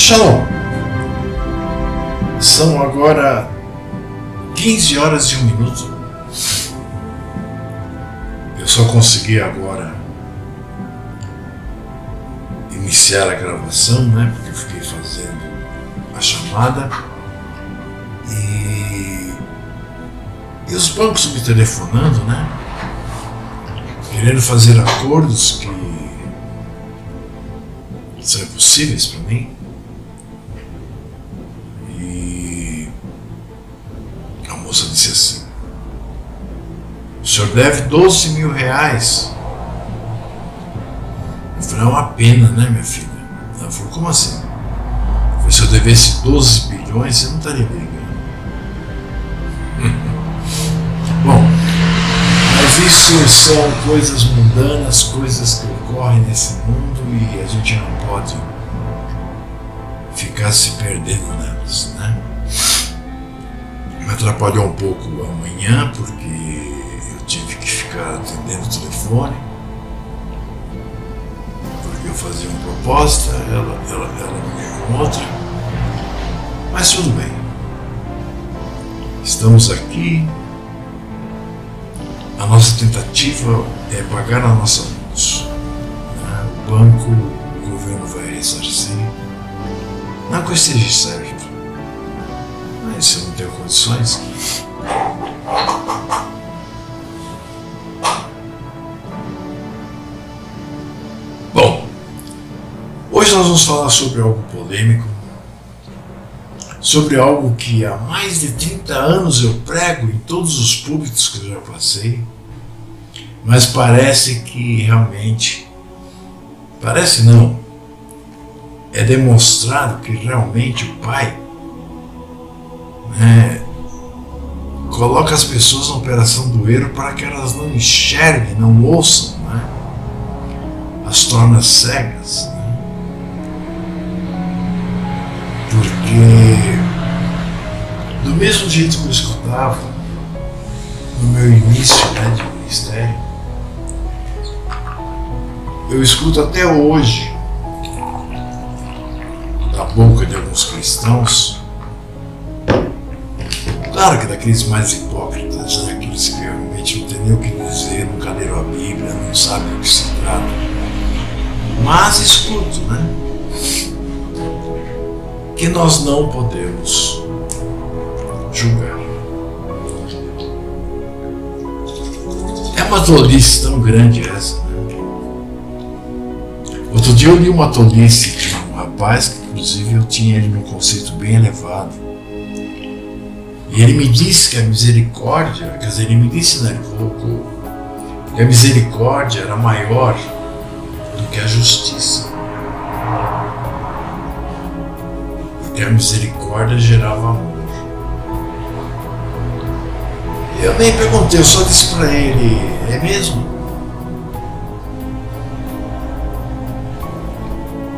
Shalom! São agora 15 horas e 1 minuto. Eu só consegui agora iniciar a gravação, né? Porque eu fiquei fazendo a chamada e os bancos me telefonando, né? Querendo fazer acordos que são impossíveis para mim. E a moça disse assim: o senhor deve 12 mil reais. Eu falei: é uma pena, né, minha filha? Ela falou: como assim? Eu falei: se eu devesse 12 bilhões, você não estaria brigando. Bom, mas isso são coisas mundanas, coisas que ocorrem nesse mundo e a gente não pode ficar se perdendo nelas, né? Me atrapalhou um pouco amanhã porque eu tive que ficar atendendo o telefone, porque eu fazia uma proposta, ela me deu outra, mas tudo bem. Estamos aqui. A nossa tentativa é pagar a nossa luz. O banco, o governo vai ressarcir. Não que eu esteja certo, mas se eu não tenho condições. Bom, hoje nós vamos falar sobre algo polêmico, sobre algo que há mais de 30 anos eu prego em todos os púlpitos que eu já passei, mas parece que realmente, parece não, é demonstrado que realmente o Pai, né, coloca as pessoas na operação do erro para que elas não enxerguem, não ouçam, né, as torna cegas, né, porque do mesmo jeito que eu escutava no meu início, né, de ministério, eu escuto até hoje da boca de alguns cristãos, claro que daqueles mais hipócritas, né, aqueles que realmente não tem nem o que dizer, nunca leram a Bíblia, não sabem do que se trata, mas escuto, né, que nós não podemos julgar. É uma tolice tão grande essa, né? Outro dia eu li uma tolice de um rapaz que inclusive eu tinha ele num conceito bem elevado. E ele me disse que a misericórdia, quer dizer, ele me disse, né, ele colocou que a misericórdia era maior do que a justiça. Porque a misericórdia gerava amor. Eu nem perguntei, eu só disse para ele: é mesmo?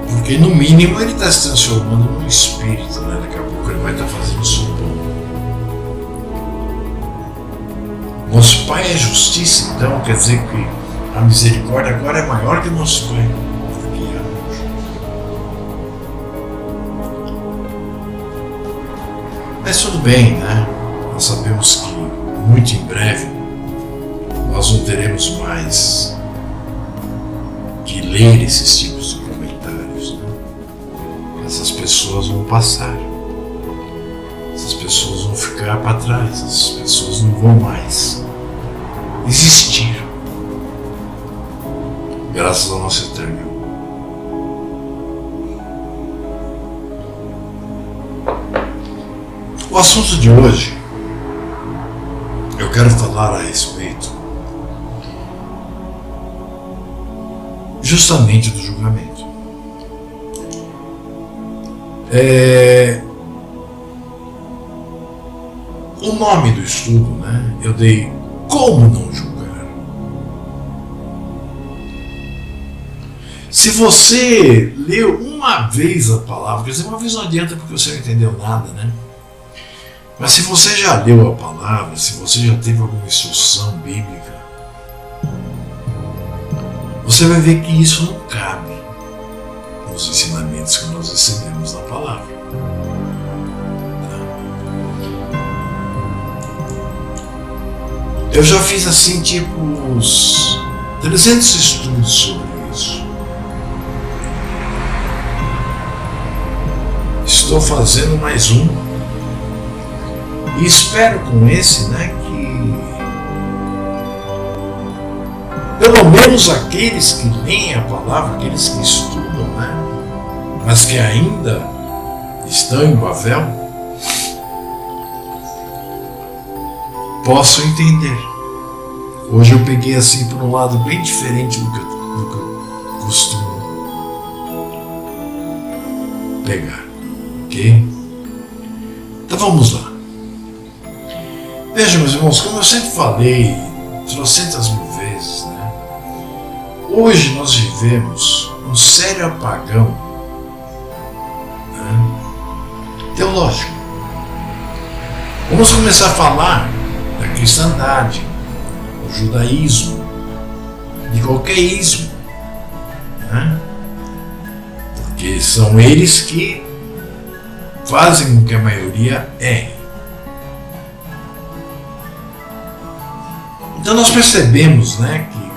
Porque no mínimo ele está se transformando num espírito, né? Daqui a pouco ele vai estar fazendo supondo. Nosso Pai é justiça, então quer dizer que a misericórdia agora é maior que o nosso Pai. Porque é amor. Mas tudo bem, né? Nós sabemos que muito em breve nós não teremos mais que ler esses tipos de comentários, né? Essas pessoas vão passar, essas pessoas vão ficar para trás, essas pessoas não vão mais existir, graças ao nosso Eterno. O assunto de hoje, eu quero falar a respeito justamente do julgamento. O nome do estudo, né, eu dei Como Não Julgar. Se você leu uma vez a palavra, quer dizer, uma vez não adianta porque você não entendeu nada, né? Mas se você já leu a palavra, se você já teve alguma instrução bíblica, você vai ver que isso não cabe no os ensinamentos que nós recebemos na palavra. Tá? Eu já fiz assim, tipo, uns 300 estudos sobre isso. Estou fazendo mais um. E espero com esse, né, que pelo menos aqueles que leem a palavra, aqueles que estudam, né, mas que ainda estão em Babel, possam entender. Hoje eu peguei assim por um lado bem diferente do que eu costumo pegar, ok? Então vamos lá. Veja, meus irmãos, como eu sempre falei, trocentas mil vezes, né? Hoje nós vivemos um sério apagão, né, teológico. Vamos começar a falar da cristandade, do judaísmo, de qualquer ismo, né? Porque são eles que fazem com que a maioria erre. Então nós percebemos, né, que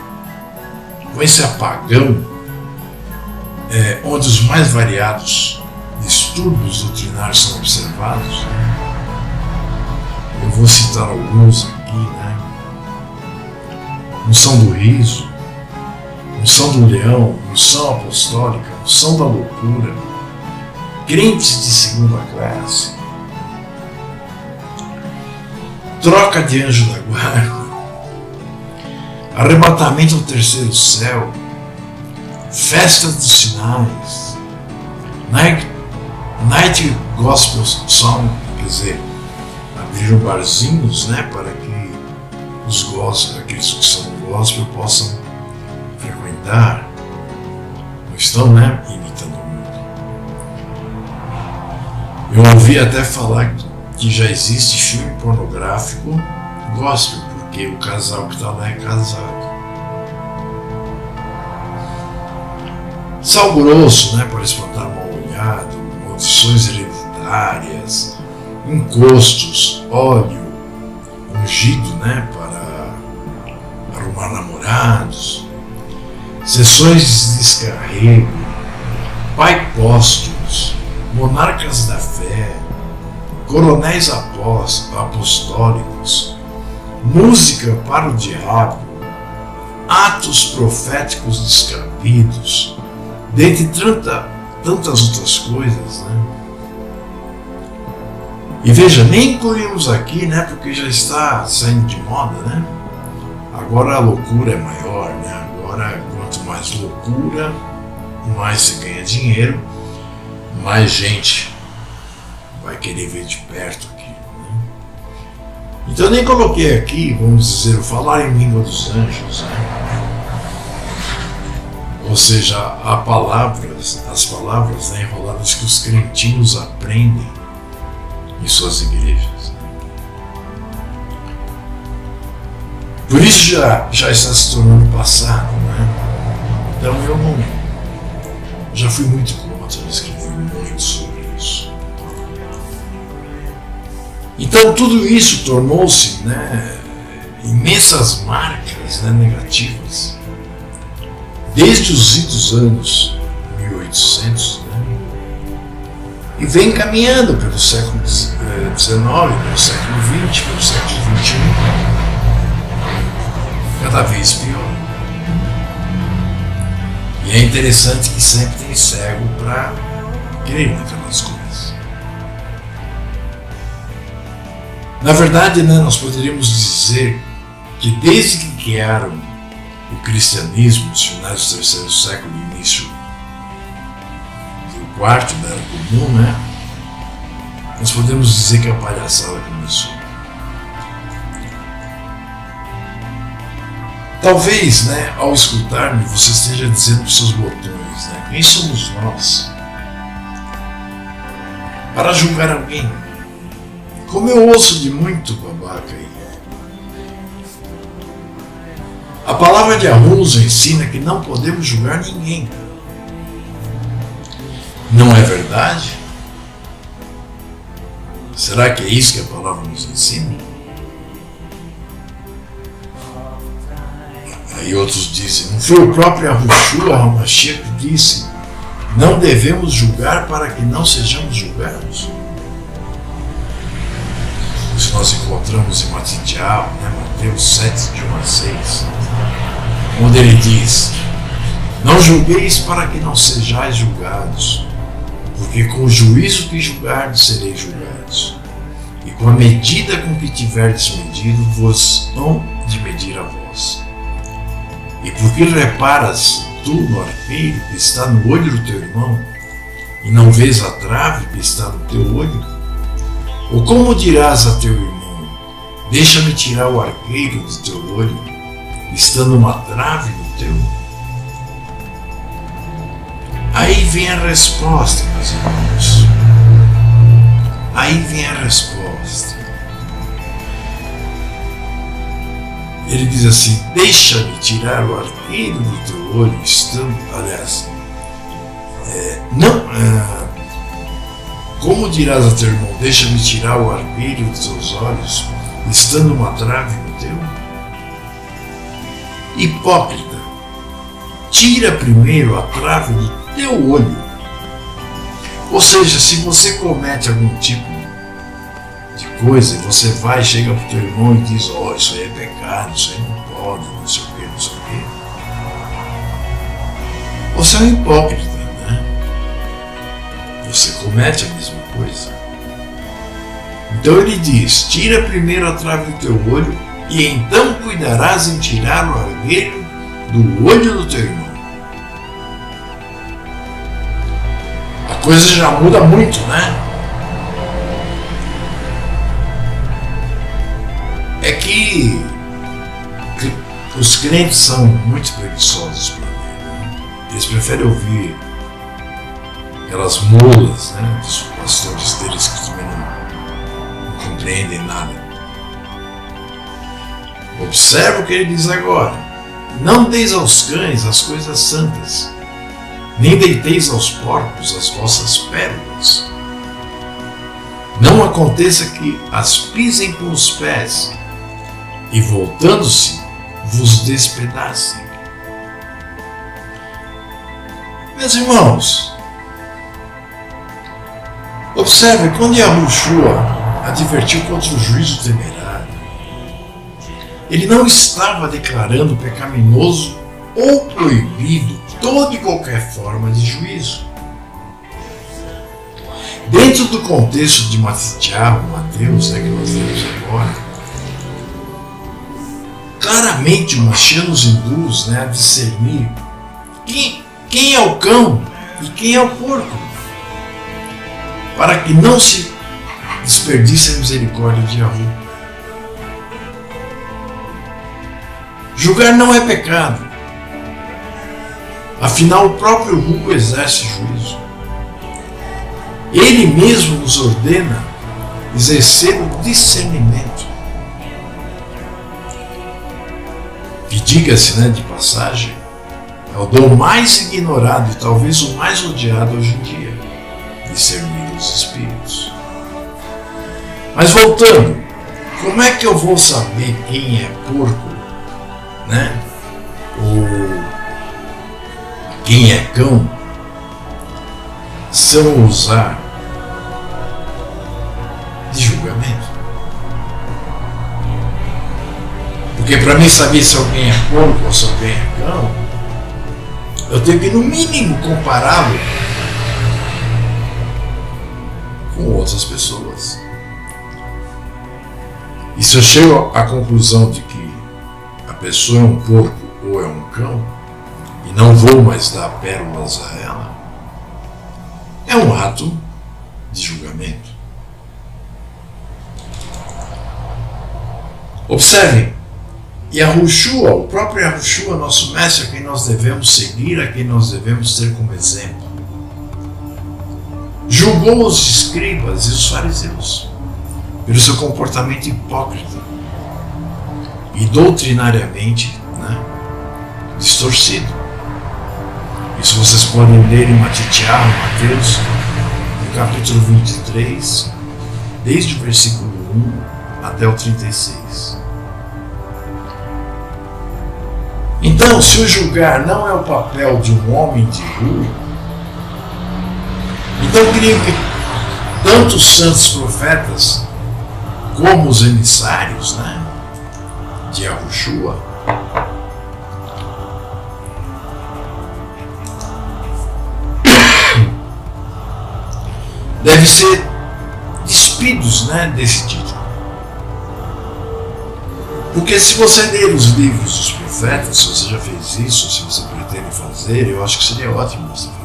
com esse apagão, onde os mais variados estudos doutrinários são observados, né, eu vou citar alguns aqui, né? Unção do riso, unção do leão, unção apostólica, unção da loucura, crentes de segunda classe, troca de anjo da guarda, arrebatamento ao terceiro céu, festa dos sinais, night gospel song, quer dizer, abriram barzinhos, né, para que os gospel, aqueles que são gospel possam frequentar, não estão, né, imitando o mundo. Eu ouvi até falar que já existe filme pornográfico gospel, porque o casal que está lá é casado. Sal grosso, né, para espantar mal-olhado, maldições hereditárias, encostos, óleo, ungido, né, para arrumar namorados, sessões de descarrego, paipóstolos, monarcas da fé, coronéis apostólicos, música para o diabo, atos proféticos descabidos, dentre tantas outras coisas, né? E veja, nem incluímos aqui, né, porque já está saindo de moda, né? Agora a loucura é maior, né? Agora, quanto mais loucura, mais se ganha dinheiro, mais gente vai querer ver de perto aqui. Então eu nem coloquei aqui, vamos dizer, o falar em língua dos anjos, né? Ou seja, as palavras, né, enroladas que os crentinhos aprendem em suas igrejas. Por isso já está se tornando passado, né? Então eu não, já fui muito contra, escrevi muito sobre isso. Então tudo isso tornou-se, né, imensas marcas, né, negativas, desde os idos anos 1800, né, e vem caminhando pelo século XIX, pelo século XX, pelo século XXI, cada vez pior. E é interessante que sempre tem cego para crer naquelas coisas. Na verdade, né, nós poderíamos dizer que desde que criaram o cristianismo nos finais do terceiro século e início do quarto da Era Comum, né, nós podemos dizer que a palhaçada começou. Talvez, né, ao escutar-me, você esteja dizendo para os seus botões, né, quem somos nós para julgar alguém? Como eu ouço de muito babaca aí. A palavra de Arruso ensina que não podemos julgar ninguém. Não é verdade? Será que é isso que a palavra nos ensina? Aí outros dizem, não foi o próprio Yahushua HaMashiach que disse, não devemos julgar para que não sejamos julgados? Isso nós encontramos em Matitial, Mateus 7, de 1 a 6, onde ele diz, não julgueis para que não sejais julgados, porque com o juízo que julgardes sereis julgados, e com a medida com que tiverdes medido, vos hão de medir a vós. E porque reparas tu no arqueiro que está no olho do teu irmão, e não vês a trave que está no teu olho? Ou como dirás a teu irmão, deixa-me tirar o arqueiro do teu olho, estando uma trave no teu? Aí vem a resposta, meus irmãos. Aí vem a resposta. Ele diz assim, deixa-me tirar o arqueiro do teu olho, estando, aliás, como dirás a teu irmão, deixa-me tirar o arqueiro dos teus olhos, estando uma trave no teu? Hipócrita, tira primeiro a trave do teu olho. Ou seja, se você comete algum tipo de coisa, você vai, chega para o teu irmão e diz, isso aí é pecado, isso aí não pode, não sei o que, não sei o que. Você é um hipócrita, né? Você comete a mesma coisa. Então ele diz, tira primeiro a trave do teu olho, e então cuidarás em tirar o arqueiro do olho do teu irmão. A coisa já muda muito, né? É que os crentes são muito preguiçosos para mim, né? Eles preferem ouvir aquelas mulas, né, dos pastores deles que também não compreendem nada. Observa o que ele diz agora. Não deis aos cães as coisas santas, nem deiteis aos porcos as vossas pérolas. Não aconteça que as pisem com os pés e, voltando-se, vos despedacem. Meus irmãos, observe, quando Yahushua advertiu contra o juízo temerário, ele não estava declarando pecaminoso ou proibido toda e qualquer forma de juízo. Dentro do contexto de Matitial, Mateus, que nós temos agora, claramente o Mashiach nos induz, a discernir quem é o cão e quem é o porco, para que não se desperdice a misericórdia de Yahushua. Julgar não é pecado. Afinal, o próprio Hu exerce juízo. Ele mesmo nos ordena exercer o discernimento. Que, diga-se, de passagem, é o dom mais ignorado e talvez o mais odiado hoje em dia, discernir os espíritos. Mas voltando, como é que eu vou saber quem é porco, ou quem é cão, se eu não usar de julgamento? Porque para mim saber se alguém é porco ou se alguém é cão, eu tenho que no mínimo compará-lo com outras pessoas. E se eu chego à conclusão de que a pessoa é um porco ou é um cão, e não vou mais dar pérolas a ela, é um ato de julgamento. Observem, Yahushua, o próprio Yahushua, nosso mestre, a quem nós devemos seguir, a quem nós devemos ter como exemplo, julgou os escribas e os fariseus pelo seu comportamento hipócrita e doutrinariamente distorcido. Isso vocês podem ler em Mateus, no capítulo 23, desde o versículo 1 até o 36. Então, se o julgar não é o papel de um homem de rua, então creio que tanto os santos profetas como os emissários, de Yahushua, devem ser despidos, desse título. Porque se você ler os livros dos profetas, se você já fez isso, se você pretende fazer, eu acho que seria ótimo você fazer.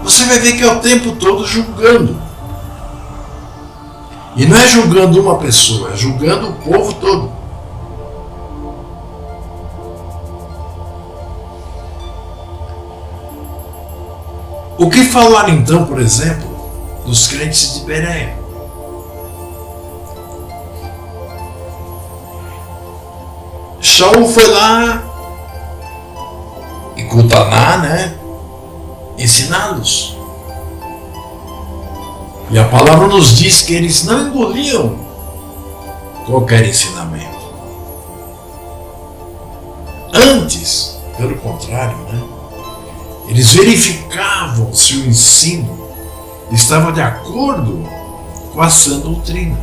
Você vai ver que é o tempo todo julgando. E não é julgando uma pessoa, é julgando o povo todo. O que falar então, por exemplo, dos crentes de Bereia? Shaul foi lá e Cutaná, ensiná-los. E a palavra nos diz que eles não engoliam qualquer ensinamento. Antes, pelo contrário, eles verificavam se o ensino estava de acordo com a sã doutrina.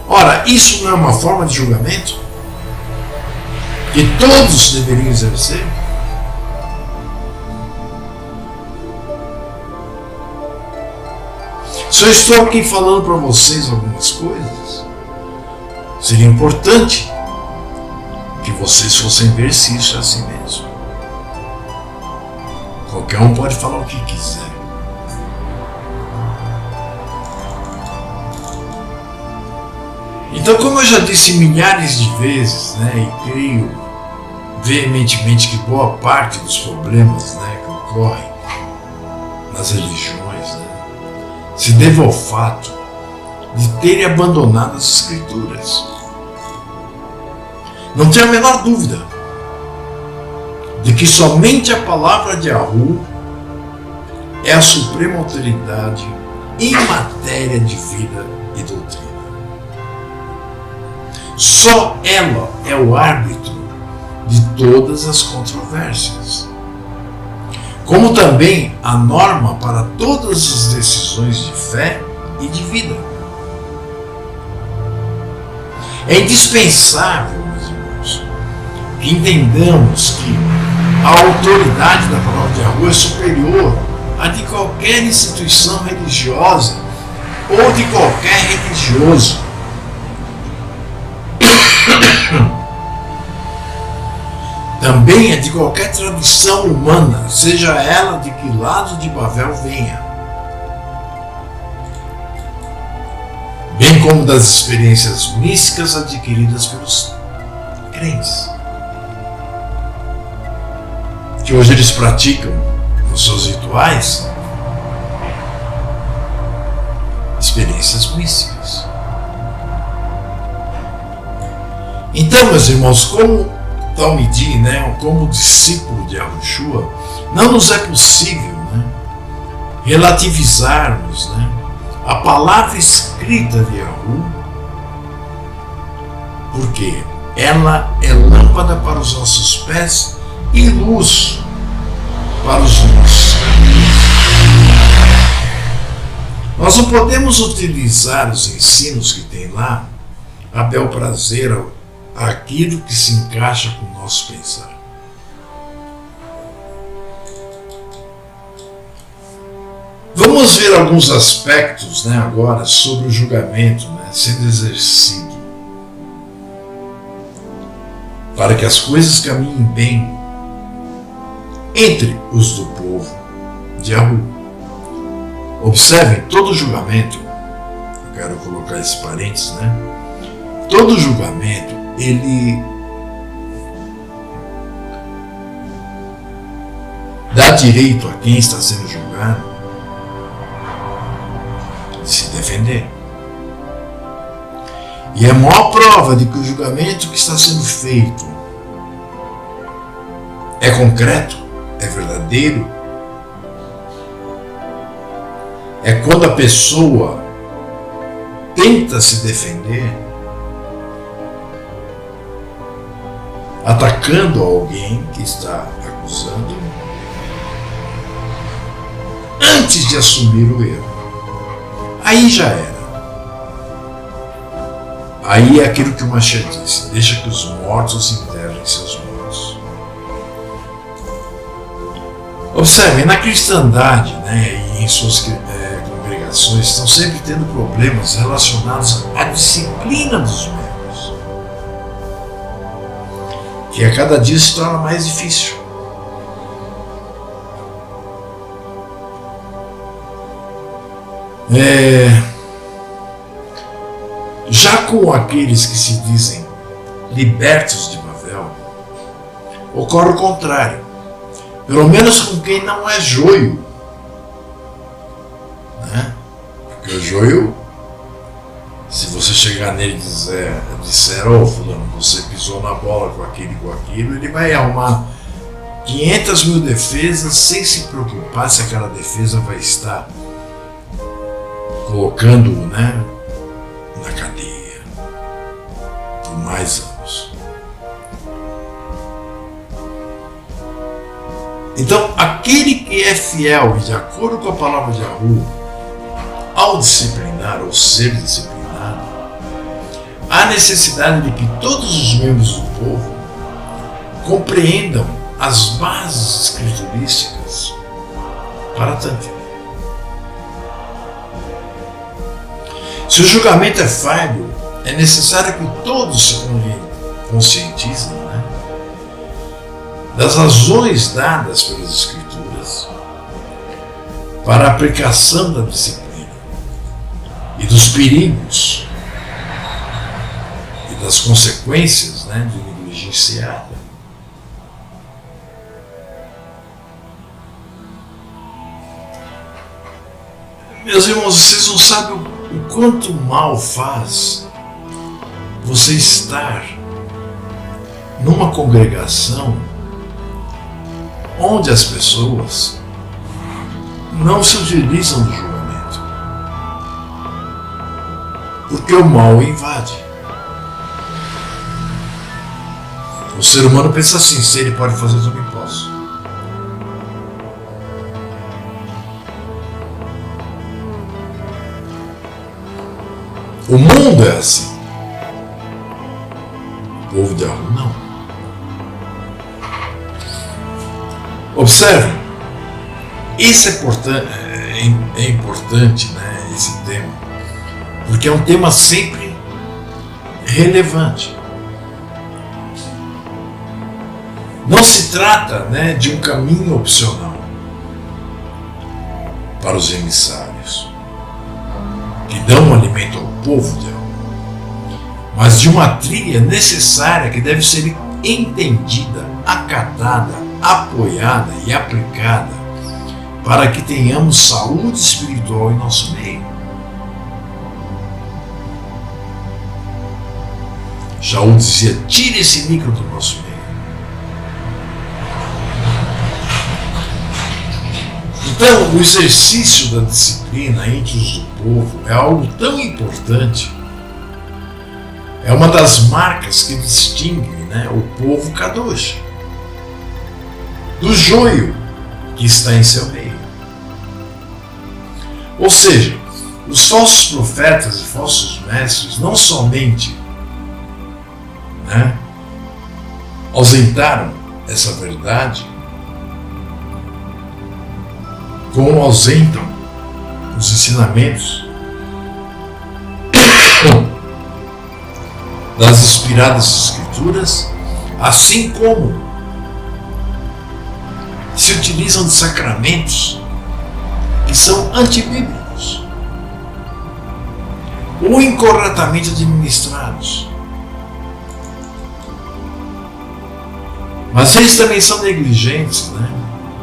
Ora, isso não é uma forma de julgamento que todos deveriam exercer? Se eu estou aqui falando para vocês algumas coisas, seria importante que vocês fossem ver se isso é assim mesmo. Qualquer um pode falar o que quiser. Então, como eu já disse milhares de vezes, e creio veementemente que boa parte dos problemas que ocorrem nas religiões se deve ao fato de terem abandonado as Escrituras. Não tenho a menor dúvida de que somente a palavra de Yahu é a suprema autoridade em matéria de vida e doutrina. Só ela é o árbitro de todas as controvérsias, como também a norma para todas as decisões de fé e de vida. É indispensável, meus irmãos, que entendamos que a autoridade da palavra de Yahu é superior a de qualquer instituição religiosa ou de qualquer religioso. Também é de qualquer tradição humana, seja ela de que lado de Babel venha, bem como das experiências místicas adquiridas pelos crentes, que hoje eles praticam nos seus rituais experiências místicas. Então, meus irmãos, como Talmidi, como discípulo de Yahushua, não nos é possível relativizarmos a palavra escrita de Yahu, porque ela é lâmpada para os nossos pés e luz para os nossos caminhos. Nós não podemos utilizar os ensinos que tem lá a bel prazer aquilo que se encaixa com o nosso pensar. Vamos ver alguns aspectos agora sobre o julgamento sendo exercido para que as coisas caminhem bem entre os do povo de Yahu. Observem, todo julgamento, eu quero colocar esse parênteses, todo julgamento ele dá direito a quem está sendo julgado de se defender. E é a maior prova de que o julgamento que está sendo feito É concreto? É verdadeiro? É quando a pessoa tenta se defender, atacando alguém que está acusando, antes de assumir o erro. Aí já era. Aí é aquilo que o Mashiach disse: deixa que os mortos enterrem seus mortos. Observem, na cristandade, e em suas congregações, estão sempre tendo problemas relacionados à disciplina dos membros, que a cada dia se torna mais difícil. Já com aqueles que se dizem libertos de Babel, ocorre o contrário. Pelo menos com quem não é joio. Porque o joio, se você chegar nele e disser, fulano, você pisou na bola com aquilo, ele vai arrumar 500 mil defesas sem se preocupar se aquela defesa vai estar colocando, na cadeia por mais anos. Então, aquele que é fiel e de acordo com a palavra de Yahu, ao disciplinar ou ser disciplinado, há necessidade de que todos os membros do povo compreendam as bases escriturísticas para tanto. Se o julgamento é falho, é necessário que todos se conscientizem das razões dadas pelas Escrituras para a aplicação da disciplina e dos perigos e das consequências de negligenciada. Meus irmãos, vocês não sabem o quanto mal faz você estar numa congregação onde as pessoas não se utilizam do julgamento, porque o mal invade. O ser humano pensa assim: se ele pode fazer, eu também posso. O mundo é assim. O povo de Yahu não. Observe, isso é importante, esse tema, porque é um tema sempre relevante. Não se trata de um caminho opcional para os emissários que dão alimento ao povo de Yahu, mas de uma trilha necessária que deve ser entendida, acatada, apoiada e aplicada para que tenhamos saúde espiritual em nosso meio. Jaú dizia: tire esse micro do nosso meio. Então, o exercício da disciplina entre os do povo é algo tão importante. É uma das marcas que distingue o povo Kadosh do joio que está em seu meio. Ou seja, os falsos profetas e falsos mestres não somente ausentaram essa verdade, como ausentam os ensinamentos das inspiradas Escrituras, assim como se utilizam de sacramentos que são antibíblicos ou incorretamente administrados. Mas eles também são negligentes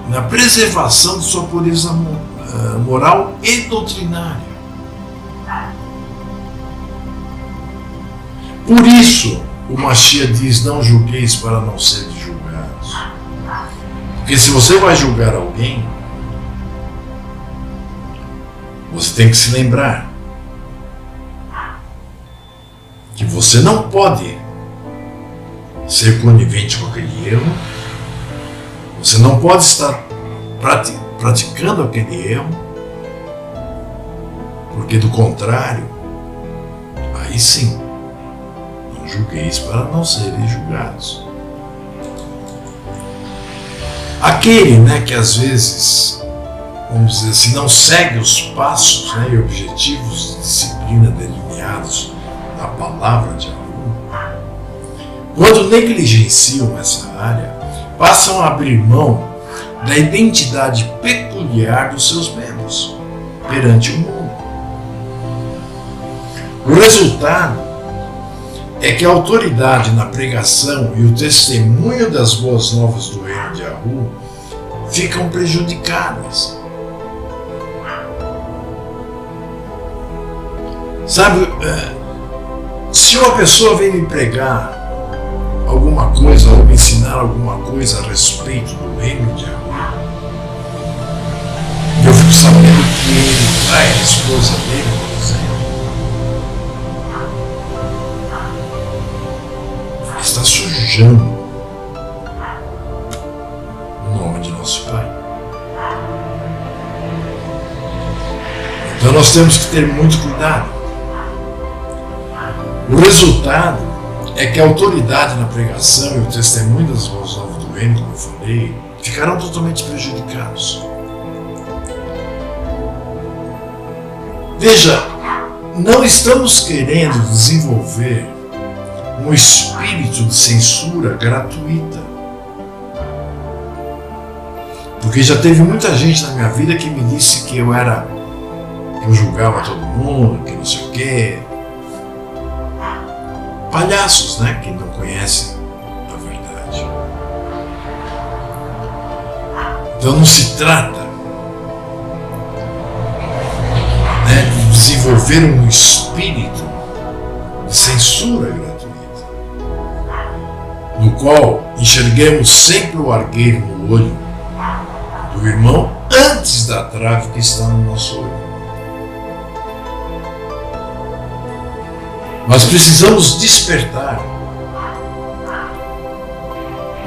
na preservação de sua pureza moral e doutrinária. Por isso, o Mashiach diz: não julgueis para não serem julgados. Porque se você vai julgar alguém, você tem que se lembrar que você não pode ser conivente com aquele erro, você não pode estar praticando aquele erro, porque do contrário, aí sim, não julgueis para não serem julgados. Aquele, que às vezes, vamos dizer assim, não segue os passos, e objetivos de disciplina delineados na palavra de Yahu, quando negligenciam essa área, passam a abrir mão da identidade peculiar dos seus membros perante o mundo. O resultado é que a autoridade na pregação e o testemunho das boas novas do reino de Yahu ficam prejudicadas. Sabe, se uma pessoa vem me pregar alguma coisa ou me ensinar alguma coisa a respeito do reino de Yahu, eu fico sabendo que ele trai a esposa dele, por exemplo, está sujando o nome de nosso Pai. Então nós temos que ter muito cuidado. O resultado é que a autoridade na pregação e o testemunho das boas novas do reino, como eu falei, ficarão totalmente prejudicados. Veja, não estamos querendo desenvolver um espírito de censura gratuita. Porque já teve muita gente na minha vida que me disse que eu julgava todo mundo, que não sei o quê. Palhaços, que não conhecem a verdade. Então não se trata de desenvolver um espírito de censura gratuita, no qual enxerguemos sempre o argueiro no olho do irmão antes da trave que está no nosso olho. Nós precisamos despertar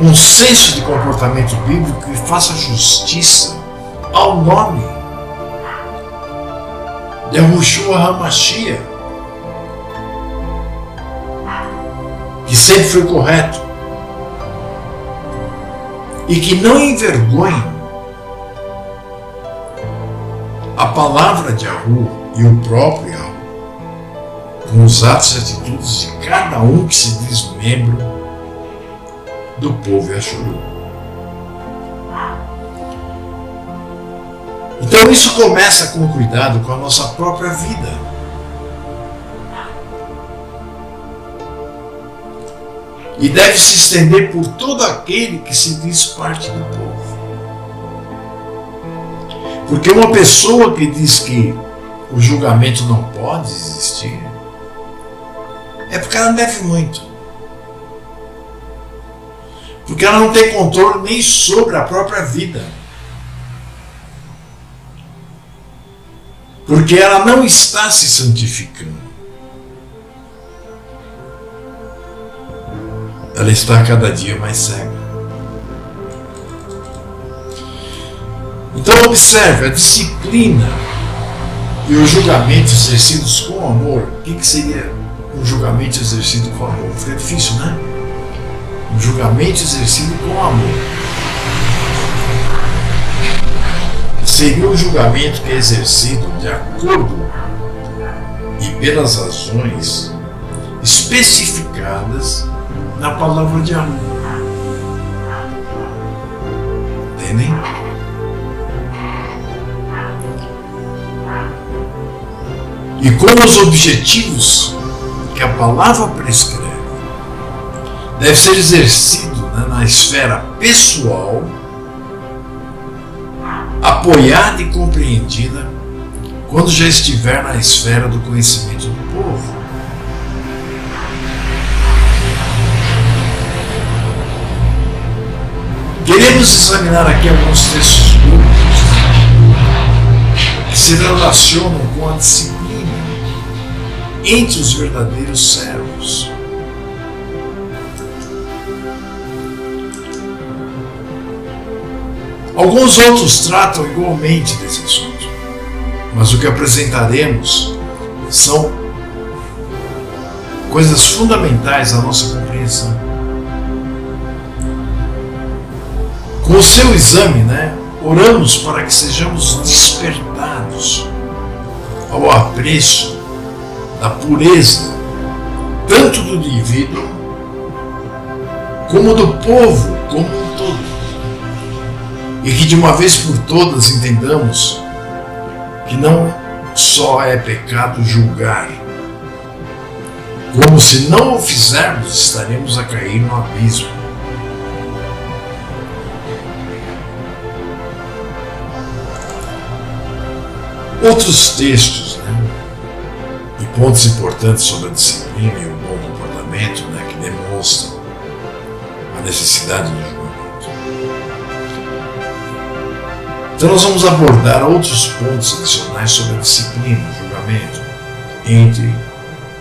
um senso de comportamento bíblico que faça justiça ao nome de Yahushua HaMashiach, que sempre foi correto e que não envergonhe a palavra de Yahu e o próprio Yahu, com os atos e atitudes de cada um que se diz membro do povo Yashuru. Então isso começa com cuidado com a nossa própria vida. E deve se estender por todo aquele que se diz parte do povo. Porque uma pessoa que diz que o julgamento não pode existir, é porque ela não deve muito. Porque ela não tem controle nem sobre a própria vida. Porque ela não está se santificando. Ela está cada dia mais cega. Então observe, a disciplina e os julgamentos exercidos com amor. O que seria um julgamento exercido com amor? Fica difícil, né? Um julgamento exercido com amor seria um julgamento que é exercido de acordo e pelas razões especificadas na palavra de amor. Entendem? E como os objetivos que a palavra prescreve deve ser exercido na esfera pessoal, apoiada e compreendida quando já estiver na esfera do conhecimento do povo. Queremos Iremos examinar aqui alguns textos bíblicos que se relacionam com a disciplina entre os verdadeiros servos. Alguns outros tratam igualmente desse assunto, mas o que apresentaremos são coisas fundamentais à nossa compreensão. Com o seu exame, oramos para que sejamos despertados ao apreço da pureza, tanto do indivíduo como do povo como um todo. E que de uma vez por todas entendamos que não só é pecado julgar, como se não o fizermos estaremos a cair no abismo. Outros textos e pontos importantes sobre a disciplina e o bom comportamento que demonstram a necessidade do julgamento. Então nós vamos abordar outros pontos adicionais sobre a disciplina e o julgamento entre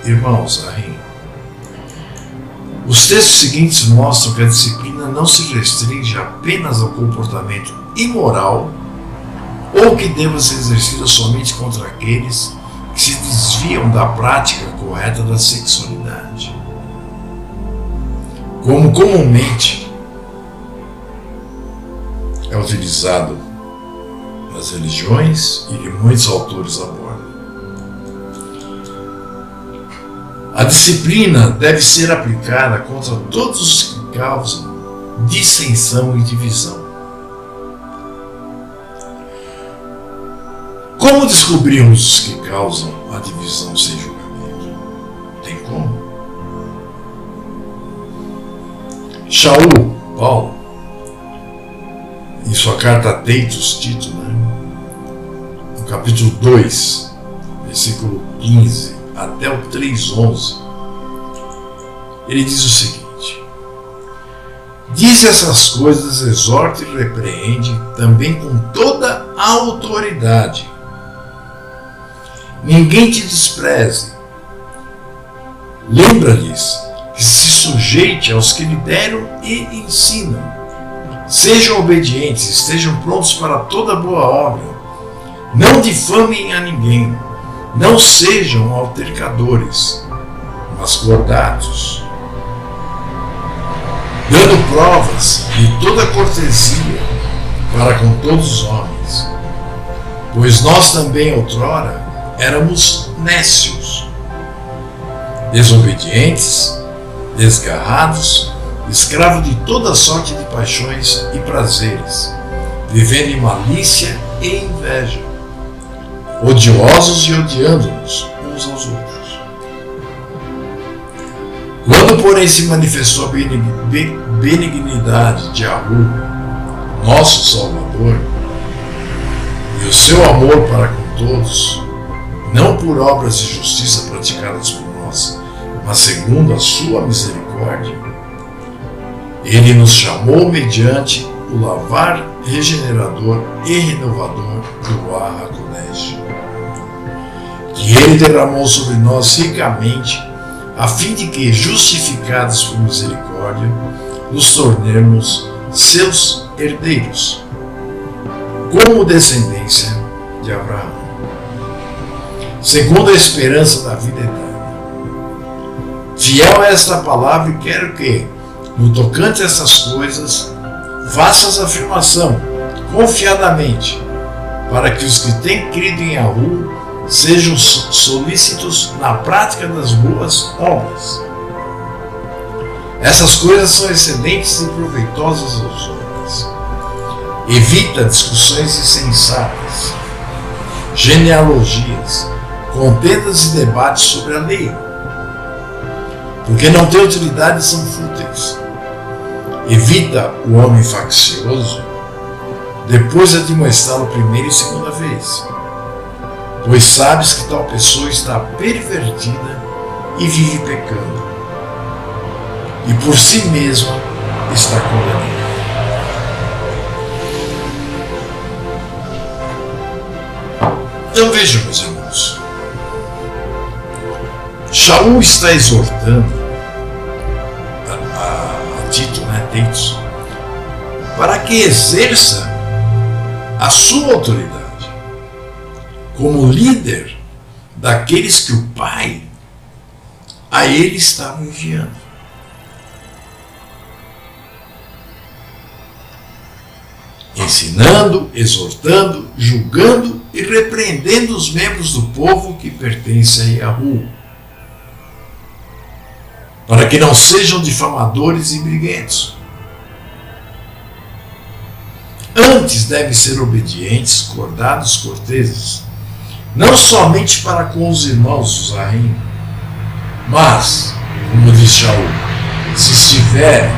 irmãos. Os textos seguintes mostram que a disciplina não se restringe apenas ao comportamento imoral ou que deva ser exercida somente contra aqueles que se desviam da prática correta da sexualidade. Como comumente é utilizado nas religiões e que muitos autores abordam. A disciplina deve ser aplicada contra todos os que causam dissensão e divisão. Como descobrimos os que causam a divisão sem julgamento? Tem como? Shaul, Paulo, em sua carta a Tito, no capítulo 2, versículo 15 até o 3:11, ele diz o seguinte: diz essas coisas, exorta e repreende também com toda a autoridade. Ninguém te despreze. Lembra-lhes que se sujeite aos que lideram e ensinam. Sejam obedientes, estejam prontos para toda boa obra. Não difamem a ninguém. Não sejam altercadores, mas cordatos, dando provas de toda cortesia para com todos os homens. Pois nós também outrora éramos nécios, desobedientes, desgarrados, escravos de toda sorte de paixões e prazeres, vivendo em malícia e inveja, odiosos e odiando-nos uns aos outros. Quando, porém, se manifestou a benignidade de Yahu, nosso Salvador, e o seu amor para com todos, não por obras de justiça praticadas por nós, mas segundo a sua misericórdia, ele nos chamou mediante o lavar regenerador e renovador do Ruach HaKodesh, que ele derramou sobre nós ricamente, a fim de que, justificados por misericórdia, nos tornemos seus herdeiros, como descendência de Abraão, segundo a esperança da vida eterna. Fiel a esta palavra, e quero que, no tocante a essas coisas, faças afirmação, confiadamente, para que os que têm crido em Yahu sejam solícitos na prática das boas obras. Essas coisas são excelentes e proveitosas aos homens. Evita discussões insensatas, genealogias, contendas e debates sobre a lei, porque não têm utilidade e são fúteis. Evita o homem faccioso, depois de admoestá-lo primeira e segunda vez, pois sabes que tal pessoa está pervertida e vive pecando, e por si mesma está condenada. Então vejam, meus irmãos, Shaul está exortando a Tito, Titus, para que exerça a sua autoridade como líder daqueles que o Pai a ele estava enviando. Ensinando, exortando, julgando e repreendendo os membros do povo que pertencem a Yahu, para que não sejam difamadores e briguentos. Antes devem ser obedientes, cordados, corteses, não somente para com os irmãos dos Zarim, mas, como diz Shaul, se estiver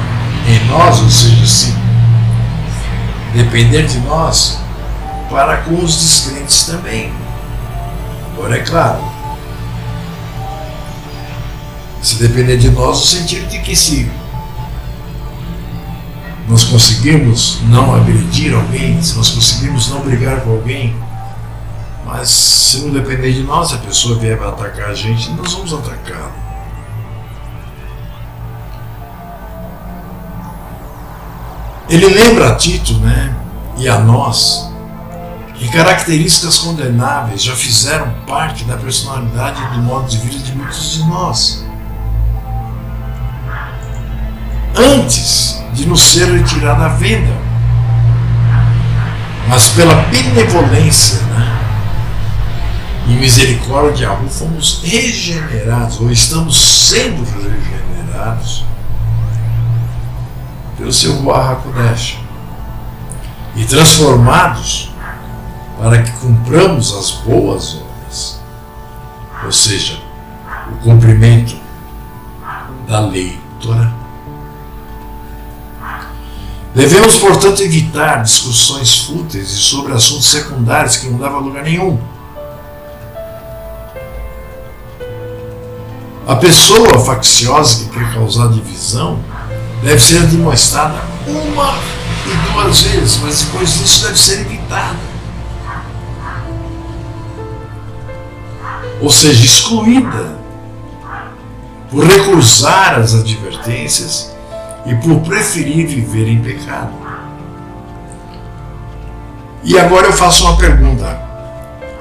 em nós, ou seja, se depender de nós, para com os descrentes também. Agora é claro, se depender de nós, no sentido de que se nós conseguirmos não agredir alguém, se nós conseguirmos não brigar com alguém, mas se não depender de nós, a pessoa vier para atacar a gente, nós vamos atacá-lo. Ele lembra a Tito, e a nós, que características condenáveis já fizeram parte da personalidade e do modo de vida de muitos de nós, antes de nos ser retirada a venda, mas pela benevolência, e misericórdia, fomos regenerados, ou estamos sendo regenerados pelo seu Ruach HaKodesh e transformados para que cumpramos as boas obras, ou seja, o cumprimento da lei Torá. Devemos, portanto, evitar discussões fúteis e sobre assuntos secundários que não davam a lugar nenhum. A pessoa facciosa que quer causar divisão deve ser demonstrada uma e duas vezes, mas depois disso deve ser evitada. Ou seja, excluída por recusar as advertências e por preferir viver em pecado. E agora eu faço uma pergunta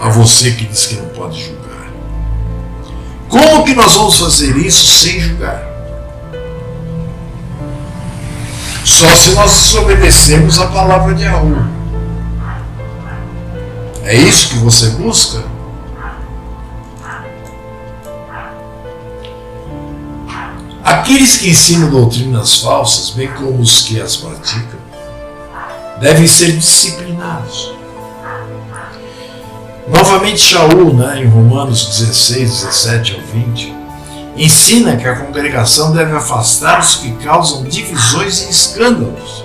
a você que diz que não pode julgar. Como que nós vamos fazer isso sem julgar? Só se nós desobedecermos a palavra de Yahu. É isso que você busca? Aqueles que ensinam doutrinas falsas, bem como os que as praticam, devem ser disciplinados. Novamente, Shaul, em Romanos 16, 17 ao 20, ensina que a congregação deve afastar os que causam divisões e escândalos,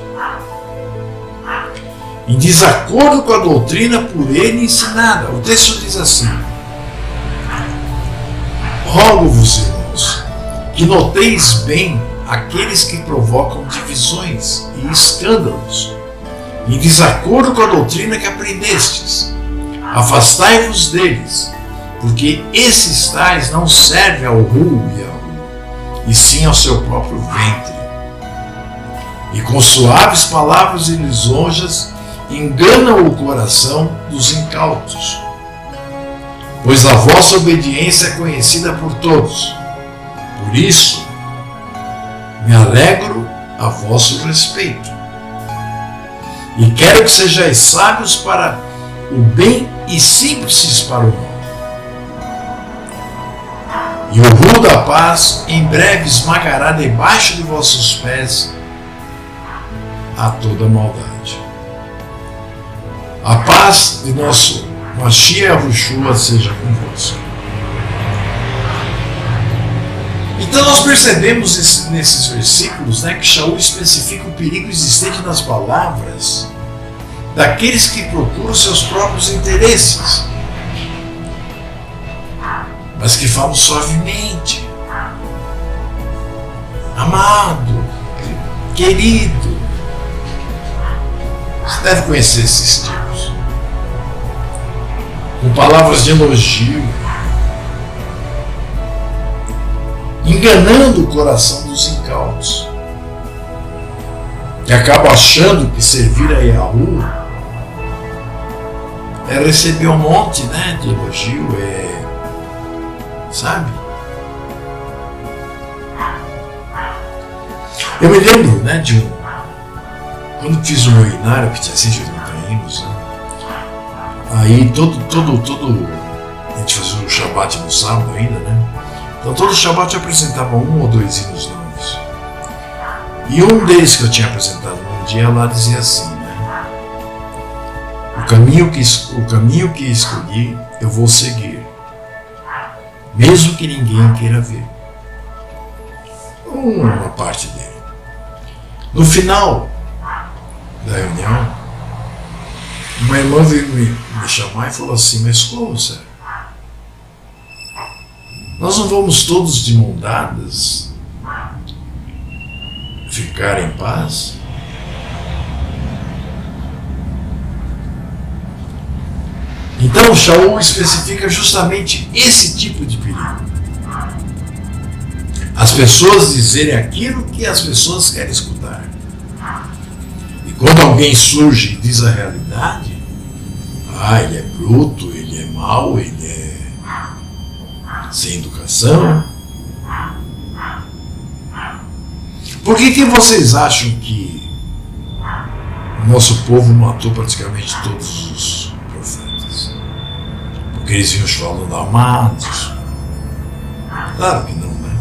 em desacordo com a doutrina por ele ensinada. O texto diz assim: rogo-vos, irmãos, que noteis bem aqueles que provocam divisões e escândalos, em desacordo com a doutrina que aprendestes. Afastai-vos deles, porque esses tais não servem ao Hu e Yahu, e sim ao seu próprio ventre. E com suaves palavras e lisonjas enganam o coração dos incautos. Pois a vossa obediência é conhecida por todos. Por isso, me alegro a vosso respeito. E quero que sejais sábios para o bem e simples para o mal. E o Hu da paz em breve esmagará debaixo de vossos pés a toda maldade. A paz de nosso Mashiach Yahushua seja convosco. Então nós percebemos nesses versículos que Shaul especifica o perigo existente nas palavras daqueles que procuram seus próprios interesses, mas que falam suavemente. Amado, querido, você deve conhecer esses tipos. com palavras de elogio, enganando o coração dos incautos, que acabam achando que servir a Yahoo é receber um monte, né, de elogio, sabe? Eu me lembro, né, quando fiz o meu Inário, que tinha 180 anos, né, aí todo a gente fazia o Shabbat no sábado ainda, né? Então todo Shabbat eu apresentava 1 ou 2 hinos novos. E um deles que eu tinha apresentado num dia lá dizia assim, né? O caminho que escolhi eu vou seguir, mesmo que ninguém queira ver. Uma parte dele. No final da reunião, uma irmã veio me chamar e falou assim, mas como, Sérgio? Nós não vamos todos de mão dadas ficar em paz? Então Shaul especifica justamente esse tipo de perigo. As pessoas dizerem aquilo que as pessoas querem escutar. E quando alguém surge e diz a realidade, ele é bruto, ele é mau, ele é sem educação. Por que vocês acham que o nosso povo matou praticamente todos os profetas? Porque eles vinham falando amados? Claro que não, né?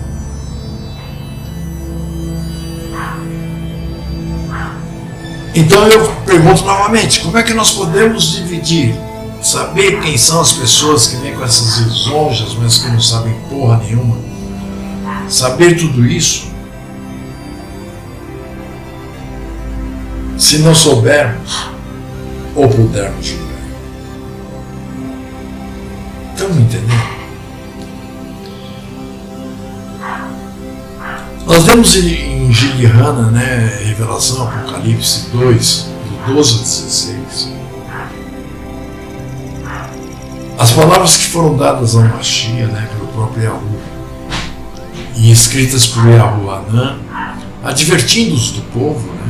Então eu pergunto novamente, como é que nós podemos dividir, saber quem são as pessoas que vêm com essas lisonjas, mas que não sabem porra nenhuma, saber tudo isso, se não soubermos ou pudermos julgar? Estão me entendendo? Nós vemos em Giliana, né, Revelação, Apocalipse 2, do 12 ao 16, as palavras que foram dadas ao Mashiach, né, pelo próprio Yahu, e escritas por Yahuanã, advertindo-os do povo, né,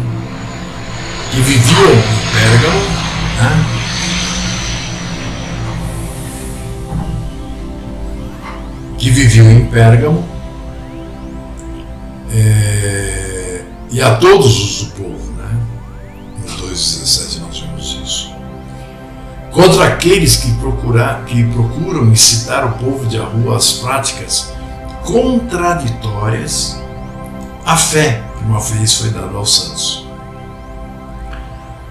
que viviam em Pérgamo, né, e a todos os do povo, né? No 2,17 nós vemos isso. Contra aqueles que procuram incitar o povo de Yahu às práticas contraditórias à fé que uma vez foi dada aos santos.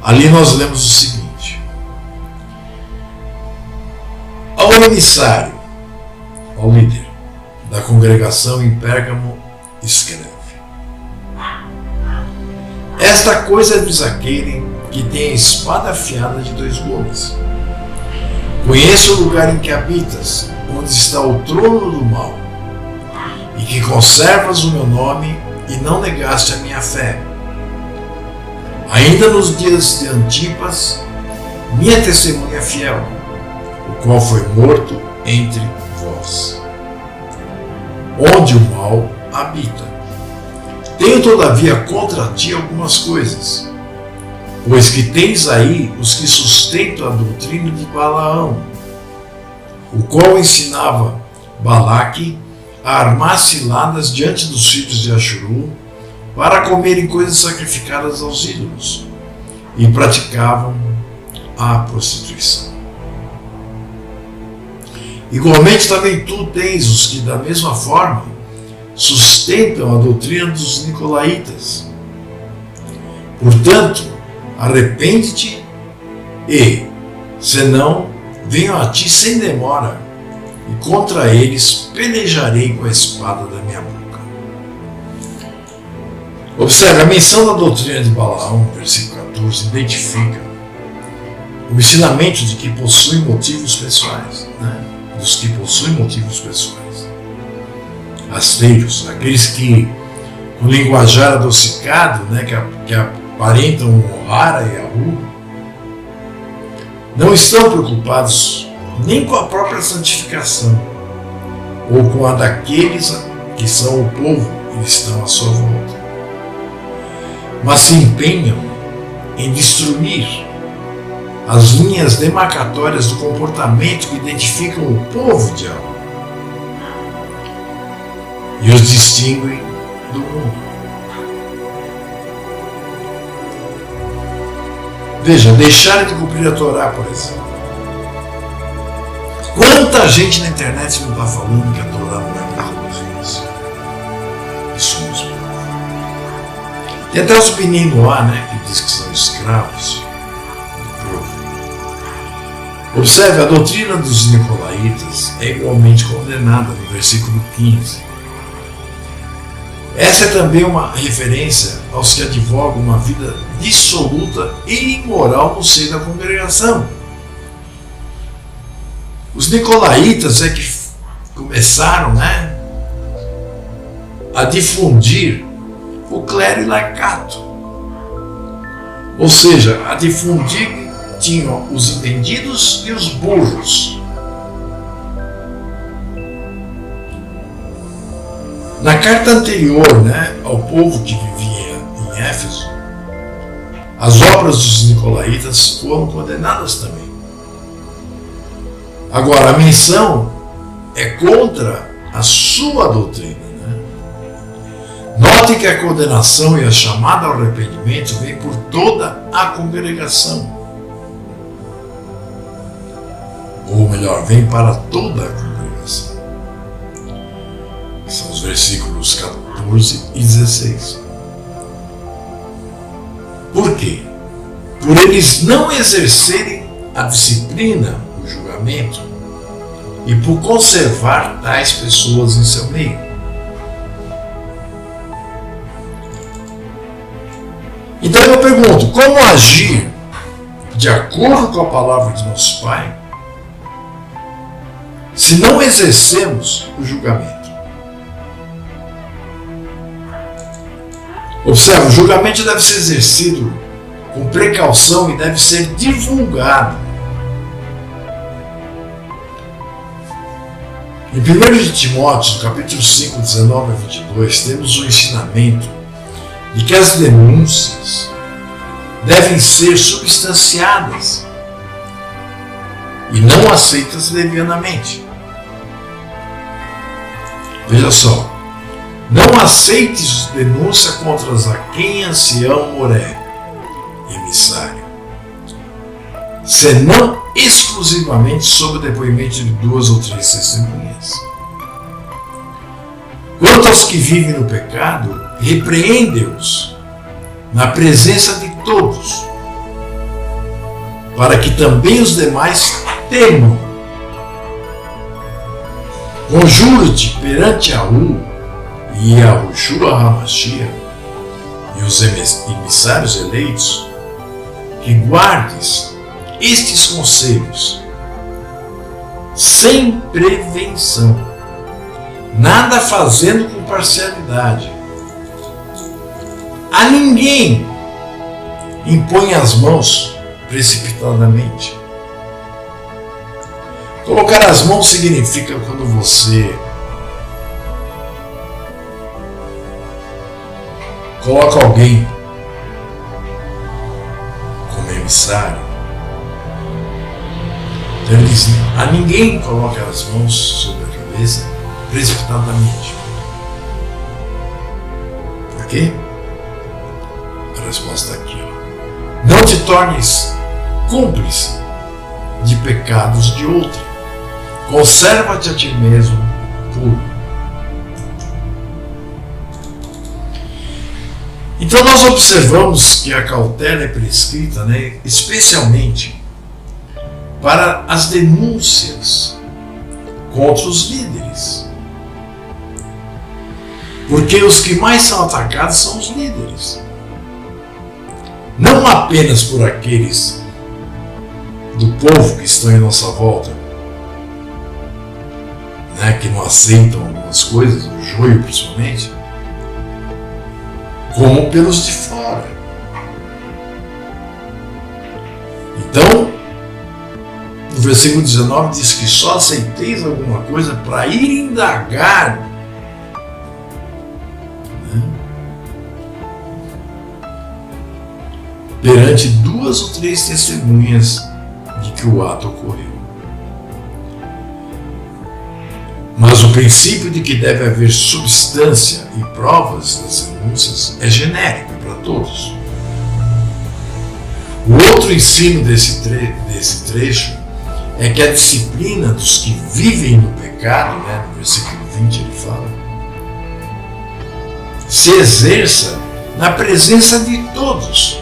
Ali nós lemos o seguinte: ao emissário, ao líder da congregação em Pérgamo, escreve: esta coisa diz aquele que tem a espada afiada de 2 gumes. Conheço o lugar em que habitas, onde está o trono do mal, e que conservas o meu nome e não negaste a minha fé. Ainda nos dias de Antipas, minha testemunha fiel, o qual foi morto entre vós, onde o mal habita. Tenho todavia contra ti algumas coisas, pois que tens aí os que sustentam a doutrina de Balaão, o qual ensinava Balaque a armar ciladas diante dos filhos de Ashuru para comerem coisas sacrificadas aos ídolos, e praticavam a prostituição. Igualmente também tu tens os que da mesma forma sustentam a doutrina dos nicolaítas. Portanto, arrepende-te e, senão, venho a ti sem demora, e contra eles pelejarei com a espada da minha boca. Observe, a menção da doutrina de Balaão, versículo 14, identifica o ensinamento de que possuem motivos pessoais, né? Dos que possuem motivos pessoais. Rasteiros, aqueles que, com linguajar adocicado, né, que aparentam honrar a Yahu, não estão preocupados nem com a própria santificação, ou com a daqueles que são o povo e estão à sua volta, mas se empenham em destruir as linhas demarcatórias do comportamento que identificam o povo de alma e os distinguem do mundo. Veja, deixar de cumprir a Torá, por exemplo. Quanta gente na internet não está falando que a Torá não é para todos eles? E somos povos. Tem até os meninos lá, né, que diz que são escravos do povo. Observe, a doutrina dos nicolaítas é igualmente condenada no versículo 15. Essa é também uma referência aos que advogam uma vida dissoluta e imoral no seio da congregação. Os nicolaítas é que começaram, né, a difundir o clero e laicato. Ou seja, a difundir que tinham os entendidos e os burros. Na carta anterior, né, ao povo que vivia em Éfeso, as obras dos nicolaítas foram condenadas também. Agora, a menção é contra a sua doutrina. Né? Note que a condenação e a chamada ao arrependimento vem por toda a congregação. Ou melhor, vem para toda a congregação. São os versículos 14 e 16. Por quê? Por eles não exercerem a disciplina, o julgamento, e por conservar tais pessoas em seu meio. Então eu pergunto, como agir de acordo com a palavra de nosso Pai, se não exercemos o julgamento? Observe, o julgamento deve ser exercido com precaução e deve ser divulgado. Em 1 Timóteo, capítulo 5, 19 a 22, temos o ensinamento de que as denúncias devem ser substanciadas e não aceitas levianamente. Veja só. Não aceites denúncia contra quem ancião moré, emissário, senão exclusivamente sob o depoimento de 2 ou 3 testemunhas. Quanto aos que vivem no pecado, repreende-os na presença de todos, para que também os demais temam. Conjuro-te perante Ahu e a Yahushua HaMashiach e os emissários eleitos, que guardes estes conselhos sem prevenção, nada fazendo com parcialidade. A ninguém impõe as mãos precipitadamente. Colocar as mãos significa quando você coloca alguém como emissário. Então ele diz, a ninguém coloca as mãos sobre a cabeça precipitadamente. Por quê? A resposta está aqui. Ó. Não te tornes cúmplice de pecados de outrem. Conserva-te a ti mesmo puro. Então nós observamos que a cautela é prescrita, né, especialmente para as denúncias contra os líderes. Porque os que mais são atacados são os líderes. Não apenas por aqueles do povo que estão em nossa volta, né, que não aceitam algumas coisas, o joio principalmente, como pelos de fora. Então, no versículo 19 diz que só aceiteis alguma coisa para ir indagar, né, perante 2 ou 3 testemunhas de que o ato ocorreu. Mas o princípio de que deve haver substância e provas das denúncias é genérico para todos. O outro ensino desse trecho é que a disciplina dos que vivem no pecado, né, no versículo 20 ele fala, se exerça na presença de todos.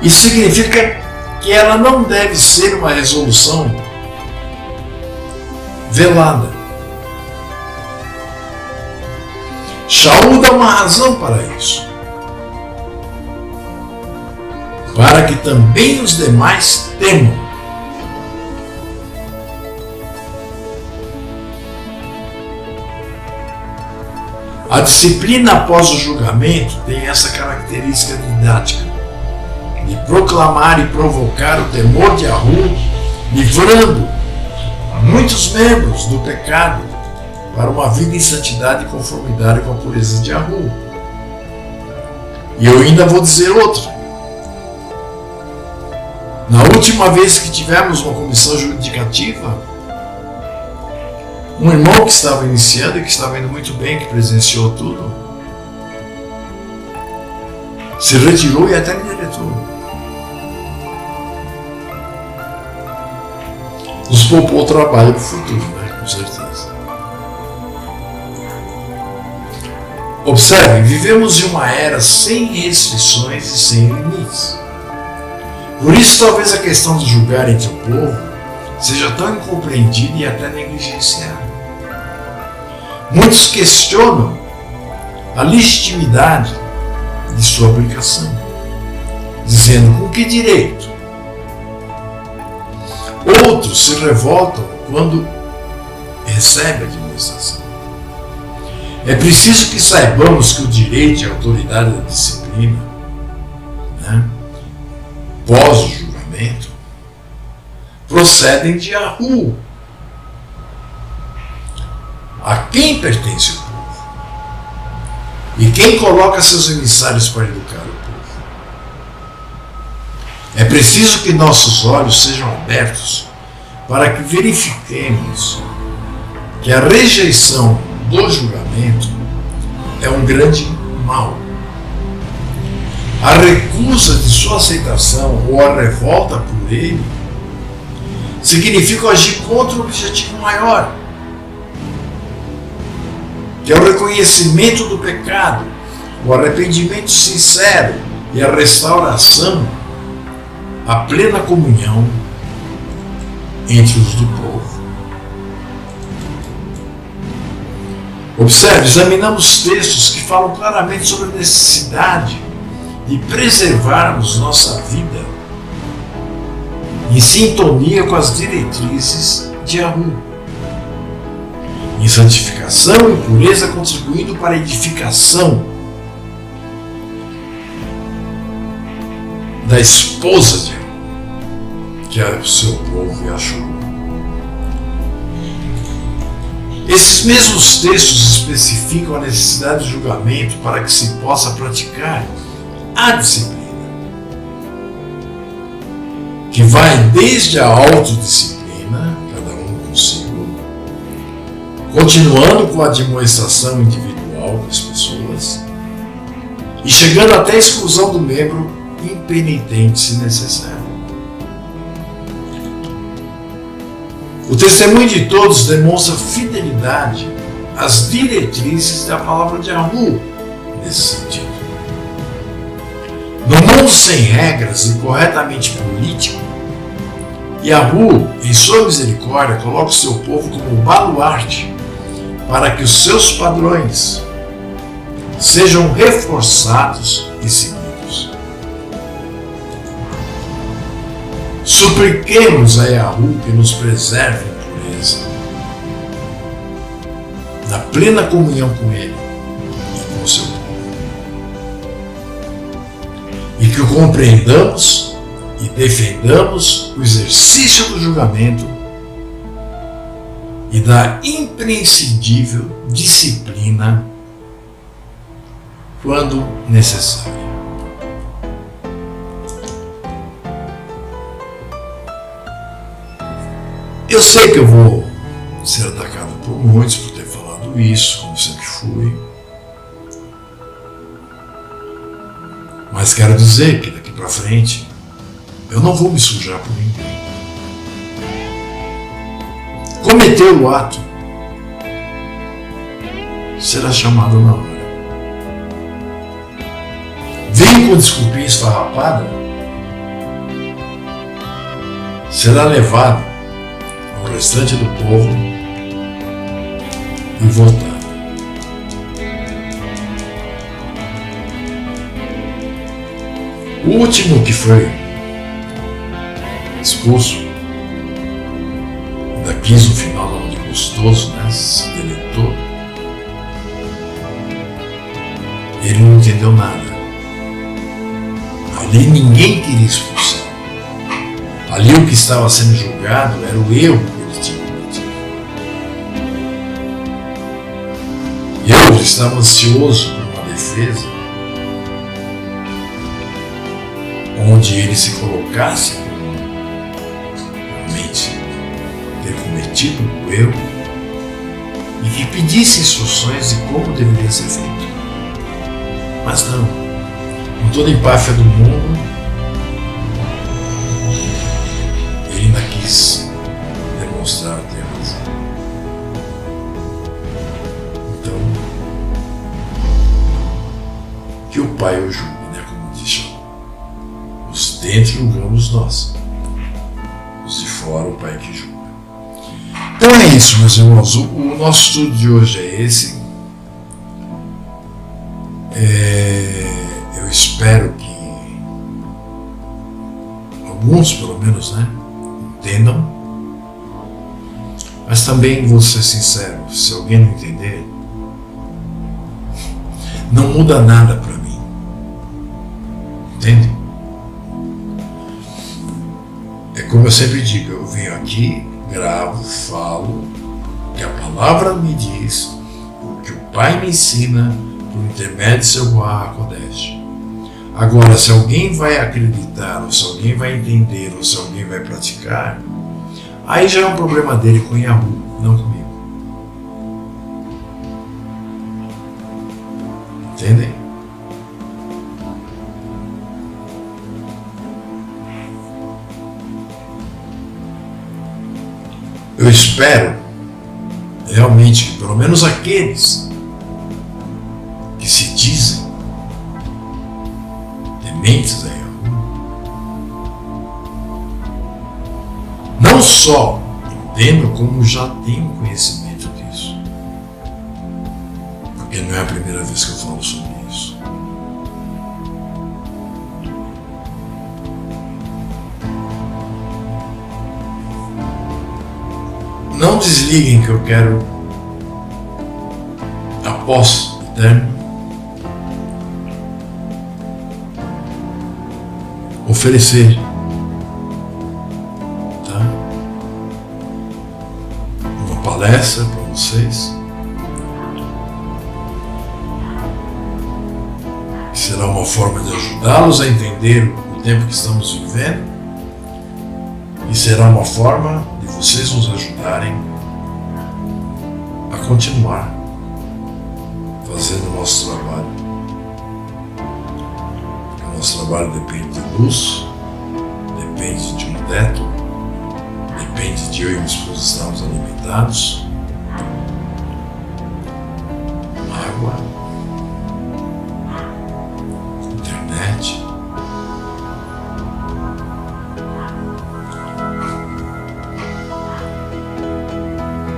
Isso significa que ela não deve ser uma resolução velada. Shaul dá uma razão para isso, para que também os demais temam. A disciplina após o julgamento tem essa característica didática, de proclamar e provocar o temor de Yahu, livrando muitos membros do pecado para uma vida em santidade e conformidade com a pureza de Yahu. E eu ainda vou dizer outra. Na última vez que tivemos uma comissão judicativa, um irmão que estava iniciando e que estava indo muito bem, que presenciou tudo, se retirou e até me deletou. Nos poupou trabalho para o futuro, né? Com certeza. Observe, vivemos em uma era sem restrições e sem limites. Por isso, talvez a questão de julgar entre o povo seja tão incompreendida e até negligenciada. Muitos questionam a legitimidade de sua aplicação, dizendo com que direito. Outros se revoltam quando recebem a administração. É preciso que saibamos que o direito e a autoridade da disciplina, né, pós o julgamento, procedem de Yahu. A quem pertence o povo? E quem coloca seus emissários para educar o povo? É preciso que nossos olhos sejam abertos para que verifiquemos que a rejeição do julgamento é um grande mal. A recusa de sua aceitação ou a revolta por ele significa agir contra o objetivo maior, que é o reconhecimento do pecado, o arrependimento sincero e a restauração, a plena comunhão entre os do povo. Observe, examinamos textos que falam claramente sobre a necessidade de preservarmos nossa vida em sintonia com as diretrizes de Yahu, em santificação e pureza, contribuindo para a edificação da esposa de Yahu, que é o seu povo Yahshua. Esses mesmos textos especificam a necessidade de julgamento para que se possa praticar a disciplina, que vai desde a autodisciplina, cada um consigo, continuando com a admoestação individual das pessoas e chegando até a exclusão do membro impenitente se necessário. O testemunho de todos demonstra fidelidade às diretrizes da palavra de Yahu nesse sentido. No mundo sem regras e corretamente político, Yahu, em sua misericórdia, coloca o seu povo como baluarte para que os seus padrões sejam reforçados e seguidos. Supliquemos a Yahu que nos preserve em pureza, na plena comunhão com Ele e com o seu povo, e que o compreendamos e defendamos o exercício do julgamento e da imprescindível disciplina quando necessário. Eu sei que eu vou ser atacado por muitos por ter falado isso, como sempre fui. Mas quero dizer que daqui para frente eu não vou me sujar por ninguém. Cometer o ato será chamado na hora. Vem com desculpinha esfarrapada, será levado ao restante do povo e voltado. O último que foi expulso, ainda quis no final dar um de gostoso, né? Se deletou. Ele não entendeu nada. Ali ninguém queria expulsar. Ali o que estava sendo julgado era o erro que ele tinha cometido. Eu estava ansioso por uma defesa onde ele se colocasse como realmente ter cometido o erro e que pedisse instruções de como deveria ser feito. Mas não, com toda a empáfia do mundo, ele ainda quis demonstrar ter razão. Então, que o Pai o julgue, né, como diz João. Os de dentro julgamos nós, os de fora o Pai que julga. Então é isso, meus irmãos, o nosso estudo de hoje é esse. Eu espero que alguns, pelo menos, né, entendam, mas também vou ser sincero, se alguém não entender, não muda nada para mim, entende? É como eu sempre digo, eu venho aqui, gravo, falo o que a palavra me diz, o que o Pai me ensina por intermédio de seu Ruach HaKodesh. Agora, se alguém vai acreditar, ou se alguém vai entender, ou se alguém vai praticar, aí já é um problema dele com Yahoo, não comigo. Entendem? Eu espero realmente que pelo menos aqueles que se dizem tementes a Yahoo não só entendam, como já tenham conhecimento disso. Porque não é a primeira vez que eu falo sobre isso. Não desliguem que eu quero, após eterno, oferecer, tá? Uma palestra para vocês, que será uma forma de ajudá-los a entender o tempo que estamos vivendo, e será uma forma de vocês nos ajudarem a continuar fazendo o nosso trabalho. Nosso trabalho depende de luz, depende de um teto, depende de eu e minha esposa estarmos alimentados, água, internet.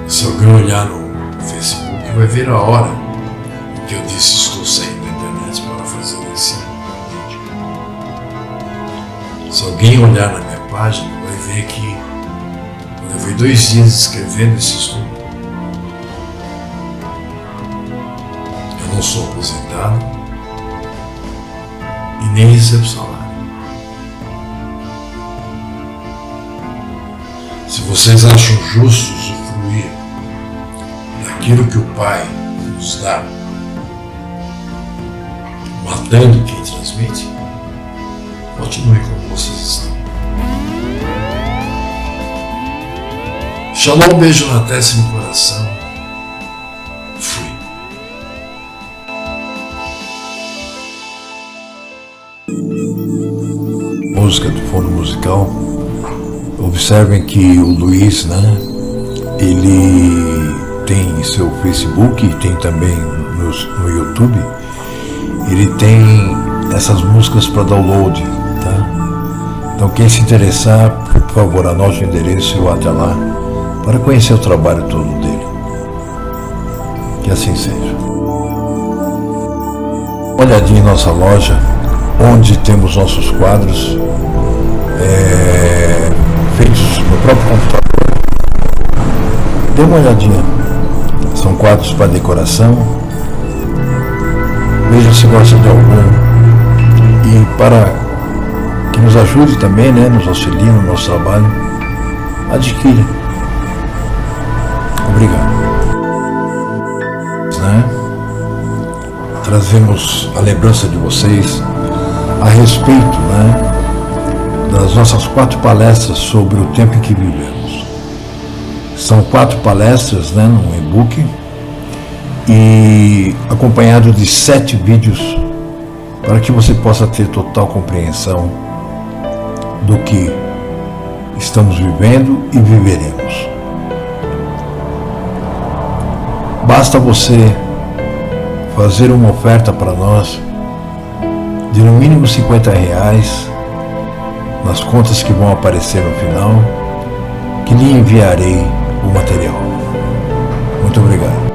Se alguém olhar no Facebook, vai ver a hora que eu disse estou saindo da internet para fazer esse vídeo. Se alguém olhar na minha página, vai ver que eu levei 2 dias escrevendo esse estudo. Eu não sou aposentado e nem recebo salário. Vocês acham justo usufruir daquilo que o Pai nos dá, matando quem transmite? Continue como vocês estão. Shalom, um beijo na testa e no coração. Fui. Música do fundo musical. Observem que o Luiz, ele tem seu Facebook, tem também no YouTube. Ele tem essas músicas para download, tá? Então quem se interessar, por favor, anote o endereço e vá até lá para conhecer o trabalho todo dele. Que assim seja. Olhadinha em nossa loja, onde temos nossos quadros feitos no próprio computador. Dê uma olhadinha. São quadros para decoração. Veja se gosta de algum. E para que nos ajude também, nos auxilie no nosso trabalho, adquira. Obrigado. Trazemos a lembrança de vocês a respeito, das nossas 4 palestras sobre o tempo em que vivemos. São 4 palestras, num e-book, e acompanhado de 7 vídeos para que você possa ter total compreensão do que estamos vivendo e viveremos. Basta você fazer uma oferta para nós de no mínimo R$50 nas contas que vão aparecer no final, que lhe enviarei o material. Muito obrigado.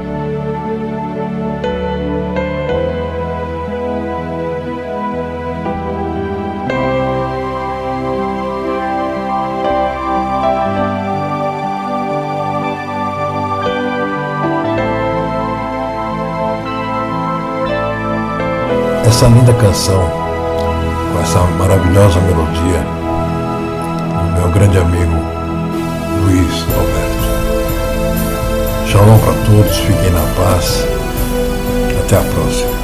Essa linda canção, com essa maravilhosa melodia do meu grande amigo Luiz Alberto. Shalom para todos, fiquem na paz. Até a próxima.